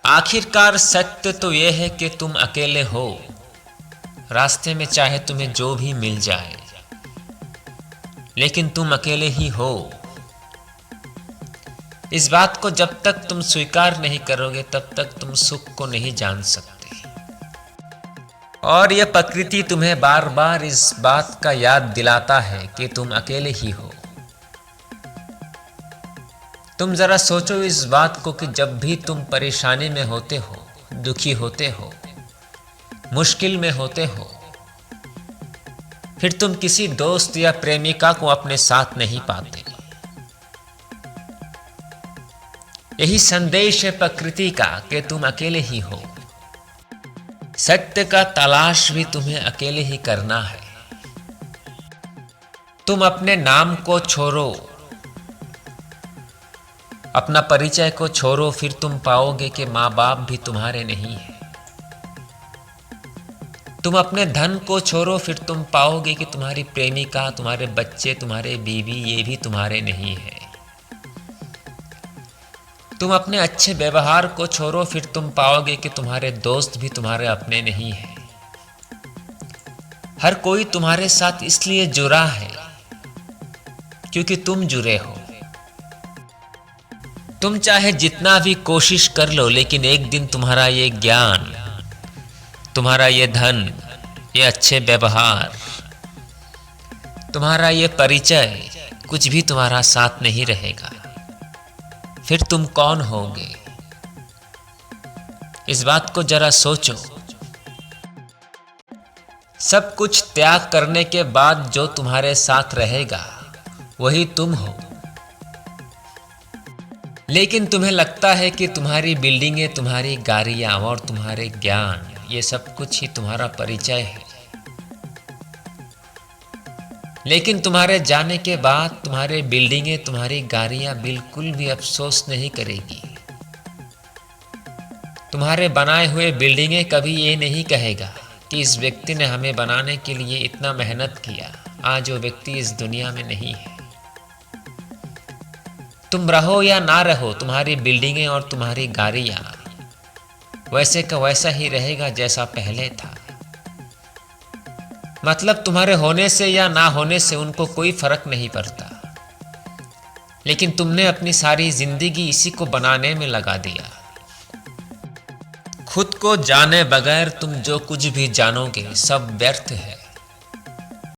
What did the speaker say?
आखिरकार सत्य तो यह है कि तुम अकेले हो। रास्ते में चाहे तुम्हें जो भी मिल जाए, लेकिन तुम अकेले ही हो। इस बात को जब तक तुम स्वीकार नहीं करोगे तब तक तुम सुख को नहीं जान सकते। और यह प्रकृति तुम्हें बार बार इस बात का याद दिलाता है कि तुम अकेले ही हो। तुम जरा सोचो इस बात को कि जब भी तुम परेशानी में होते हो, दुखी होते हो, मुश्किल में होते हो, फिर तुम किसी दोस्त या प्रेमिका को अपने साथ नहीं पाते। यही संदेश है प्रकृति का कि तुम अकेले ही हो। सत्य का तलाश भी तुम्हें अकेले ही करना है। तुम अपने नाम को छोड़ो, अपना परिचय को छोड़ो, फिर तुम पाओगे कि माँ बाप भी तुम्हारे नहीं है। तुम अपने धन को छोड़ो, फिर तुम पाओगे कि तुम्हारी प्रेमिका, तुम्हारे बच्चे, तुम्हारे बीवी ये भी तुम्हारे नहीं है। तुम अपने अच्छे व्यवहार को छोड़ो, फिर तुम पाओगे कि तुम्हारे दोस्त भी तुम्हारे अपने नहीं है। हर कोई तुम्हारे साथ इसलिए जुड़ा है क्योंकि तुम जुड़े हो। तुम चाहे जितना भी कोशिश कर लो, लेकिन एक दिन तुम्हारा ये ज्ञान, तुम्हारा ये धन, ये अच्छे व्यवहार, तुम्हारा ये परिचय कुछ भी तुम्हारा साथ नहीं रहेगा। फिर तुम कौन होगे? इस बात को जरा सोचो। सब कुछ त्याग करने के बाद जो तुम्हारे साथ रहेगा वही तुम हो। लेकिन तुम्हें लगता है कि तुम्हारी बिल्डिंगें, तुम्हारी गाड़ियां और तुम्हारे ज्ञान, ये सब कुछ ही तुम्हारा परिचय है। लेकिन तुम्हारे जाने के बाद तुम्हारे बिल्डिंगें, तुम्हारी गाड़ियां बिल्कुल भी अफसोस नहीं करेगी। तुम्हारे बनाए हुए बिल्डिंगें कभी ये नहीं कहेगा कि इस व्यक्ति ने हमें बनाने के लिए इतना मेहनत किया, आज वो व्यक्ति इस दुनिया में नहीं है। तुम रहो या ना रहो, तुम्हारी बिल्डिंगें और तुम्हारी गाड़ियां वैसे का वैसा ही रहेगा जैसा पहले था। मतलब तुम्हारे होने से या ना होने से उनको कोई फर्क नहीं पड़ता। लेकिन तुमने अपनी सारी जिंदगी इसी को बनाने में लगा दिया। खुद को जाने बगैर तुम जो कुछ भी जानोगे सब व्यर्थ है।